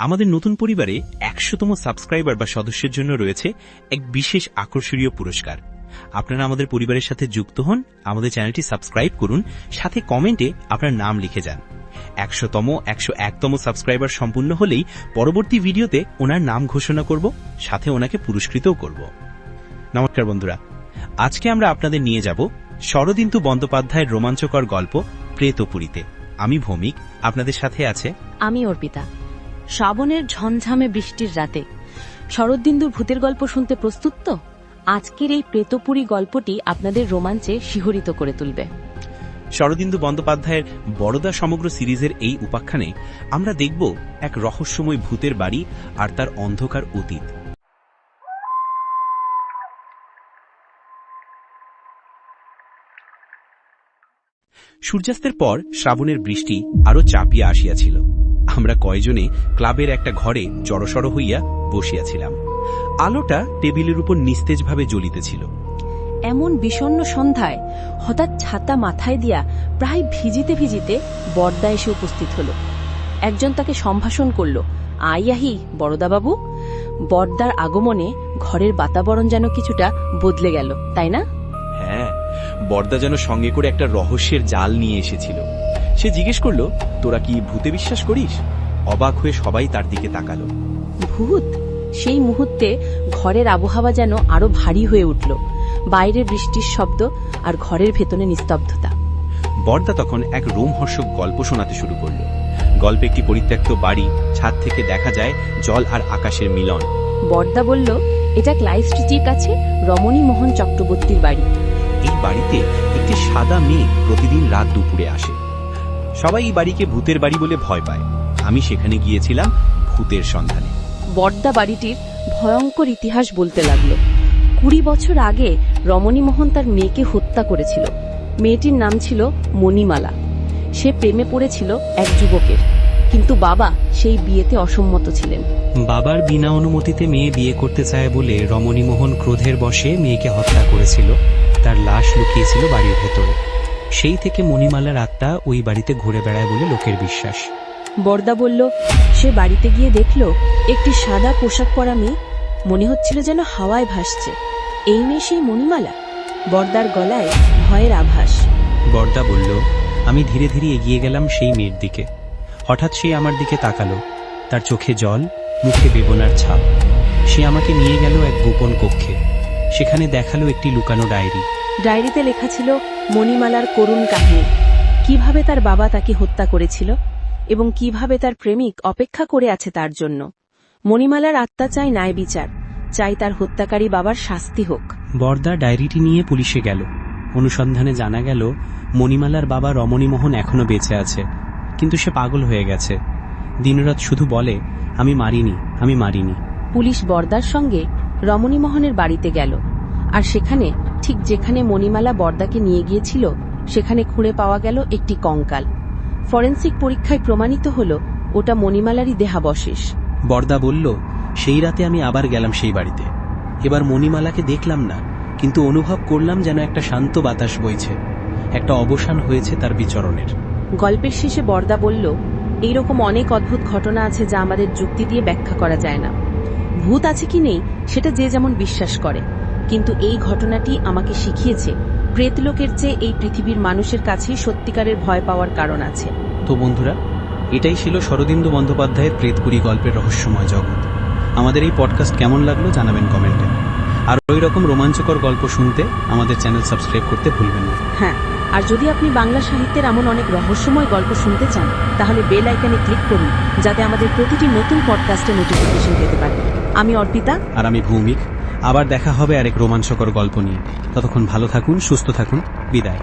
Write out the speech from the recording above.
আমাদের নতুন পরিবারে ১০০তম সাবস্ক্রাইবার বা সদস্যের জন্য রয়েছে এক বিশেষ আকর্ষণীয় পুরস্কার। আপনারা আমাদের পরিবারের সাথে যুক্ত হন, আমাদের চ্যানেলটি সাবস্ক্রাইব করুন, সাথে কমেন্টে আপনার নাম লিখে যান। ১০০তম ১০১তম সাবস্ক্রাইবার সম্পূর্ণ হলেই পরবর্তী ভিডিওতে ওনার নাম ঘোষণা করব, সাথে ওনাকে পুরস্কৃতও করব। নমস্কার বন্ধুরা, আজকে আমরা আপনাদের নিয়ে যাব শরদিন্দু বন্দ্যোপাধ্যায়ের রোমাঞ্চকর গল্প প্রেতপুরীতে। আমি ভৌমিক, আপনাদের সাথে আছে আমি অর্পিতা। শ্রাবণের ঝমঝমে বৃষ্টির রাতে শরদিন্দুর ভূতের গল্প শুনতে প্রস্তুত তো? আজকের এই প্রেতপুরী গল্পটি আপনাদের রোমাঞ্চে শিহরিত করে তুলবে। শরদিন্দু বন্দ্যোপাধ্যায়ের বরদা সমগ্র সিরিজের এই উপাখ্যানে আমরা দেখব এক রহস্যময় ভূতের বাড়ি আর তার অন্ধকার অতীত। সূর্যাস্তের পর শ্রাবণের বৃষ্টি আরো চাপিয়া আসিয়াছিল। আমরা কয়জনে ক্লাবের একটা ঘরে জড়সড় হইয়া বসিয়াছিলাম। আলোটা টেবিলের উপর নিস্তেজভাবে জ্বলিতেছিল। এমন বিষণ্ণ সন্ধ্যায় হঠাৎ ছাতা মাথায় দিয়া প্রায় ভিজিতে ভিজিতে বরদা এসে উপস্থিত হল। একজন তাকে সম্ভাষণ করল, আহি বরদাবাবু। বরদার আগমনে ঘরের বাতাবরণ যেন কিছুটা বদলে গেল, তাই না? হ্যাঁ, বরদা যেন সঙ্গে করে একটা রহস্যের জাল নিয়ে এসেছিল। সে জিজ্ঞেস করল, তোরা কি ভূতে বিশ্বাস করিস? অবাক হয়ে সবাই তার দিকে তাকালো। ভূত? সেই মুহূর্তে ঘরের আবহাওয়া যেন আরো ভারী হয়ে উঠল। বাইরে বৃষ্টির শব্দ আর ঘরের ভেতরে নিস্তব্ধতা। বরদা তখন এক রোমহর্ষক গল্প শোনাতে শুরু করল। গল্পে একটি পরিত্যক্ত বাড়ি, ছাদ থেকে দেখা যায় জল আর আকাশের মিলন। বরদা বলল, এটা ক্লাইভ স্ট্রিটের কাছে রমণী মোহন চক্রবর্তীর বাড়ি। এই বাড়িতে একটি সাদা মেয়ে প্রতিদিন রাত দুপুরে আসে। সবাই এই বাড়িকে ভূতের বাড়ি বলে ভয় পায়। আমি সেখানে গিয়েছিলাম ভূতের সন্ধানে। বরদা বাড়িটির ভয়ঙ্কর ইতিহাস বলতে লাগলো। ২০ বছর আগে রমণী মোহন তার মেয়েকে হত্যা করেছিল। মেয়েটির নাম ছিল মণিমালা। সে প্রেমে পড়েছিল এক যুবকের, কিন্তু বাবা সেই বিয়েতে অসম্মত ছিলেন। বাবার বিনা অনুমতিতে মেয়ে বিয়ে করতে চায় বলে রমণী মোহন ক্রোধের বশে মেয়েকে হত্যা করেছিল। তার লাশ লুকিয়েছিল বাড়ির ভেতরে। সেই থেকে মণিমালার আত্মা ওই বাড়িতে ঘুরে বেড়ায় বলে লোকের বিশ্বাস। বরদা বলল, সে বাড়িতে গিয়ে দেখল একটি সাদা পোশাক পরা মেয়ে, মনে হচ্ছিল যেন হাওয়ায় ভাসছে। এই মেয়ে সেই মণিমালা? বরদার গলায় ভয়ের আভাস। বরদা বলল, আমি ধীরে ধীরে এগিয়ে গেলাম সেই মেয়ের দিকে। হঠাৎ সে আমার দিকে তাকালো, তার চোখে জল, মুখে বেদনার ছাপ। সে আমাকে নিয়ে গেল এক গোপন কক্ষে। সেখানে দেখালো একটি লুকানো ডায়েরি। ডায়েরিতে লেখা ছিল মণিমালার করুণ কাহিনী, কিভাবে তার বাবা তাকে হত্যা করেছিল এবং কিভাবে তার প্রেমিক অপেক্ষা করে আছে তার জন্য। মণিমালার আত্মা চায় ন্যায় বিচার, চাই তার হত্যাকারী বাবার শাস্তি হোক। বরদা ডায়েরিটি নিয়ে পুলিশে গেল। অনুসন্ধানে জানা গেল মণিমালার বাবা রমণী মোহন এখনো বেঁচে আছে, কিন্তু সে পাগল হয়ে গেছে। দিনরাত শুধু বলে, আমি মারিনি, আমি মারিনি। পুলিশ বরদার সঙ্গে রমণী মোহনের বাড়িতে গেল, আর সেখানে ঠিক যেখানে মণিমালা বরদাকে নিয়ে গিয়েছিল সেখানে খুঁড়ে পাওয়া গেল একটি কঙ্কাল। ফরেনসিক পরীক্ষায় প্রমাণিত হল ওটা মণিমালারই দেহাবশেষ। বরদা বলল, সেই রাতে আমি আবার গেলাম সেই বাড়িতে। এবার মণিমালাকে দেখলাম না, কিন্তু অনুভব করলাম যেন একটা শান্ত বাতাস বইছে, একটা অবসান হয়েছে তার বিচরণের। গল্পের শেষে বরদা বলল, এইরকম অনেক অদ্ভুত ঘটনা আছে যা আমাদের যুক্তি দিয়ে ব্যাখ্যা করা যায় না। ভূত আছে কি নেই সেটা যে যেমন বিশ্বাস করে, কিন্তু এই ঘটনাটি আমাকে শিখিয়েছে প্রেতলোকের চেয়ে এই পৃথিবীর মানুষের কাছেই সত্যিকারের ভয় পাওয়ার কারণ আছে। তো বন্ধুরা, এটাই ছিল শরদিন্দু বন্দ্যোপাধ্যায়ের প্রেতপুরী গল্পের রহস্যময় জগৎ। আমাদের এই পডকাস্ট কেমন লাগলো জানাবেন কমেন্টে। আর ওই রকম রোমাঞ্চকর গল্প শুনতে আমাদের চ্যানেল সাবস্ক্রাইব করতে ভুলবেন না। হ্যাঁ, আর যদি আপনি বাংলা সাহিত্যের এমন অনেক রহস্যময় গল্প শুনতে চান, তাহলে বেল আইকনে ক্লিক করুন, যাতে আমাদের প্রতিটি নতুন পডকাস্টের নোটিফিকেশন পেতে পারেন। আমি অর্পিতা। আর আমি ভৌমিক। আবার দেখা হবে আরেক রোমাঞ্চকর গল্প নিয়ে। ততক্ষণ ভালো থাকুন, সুস্থ থাকুন। বিদায়।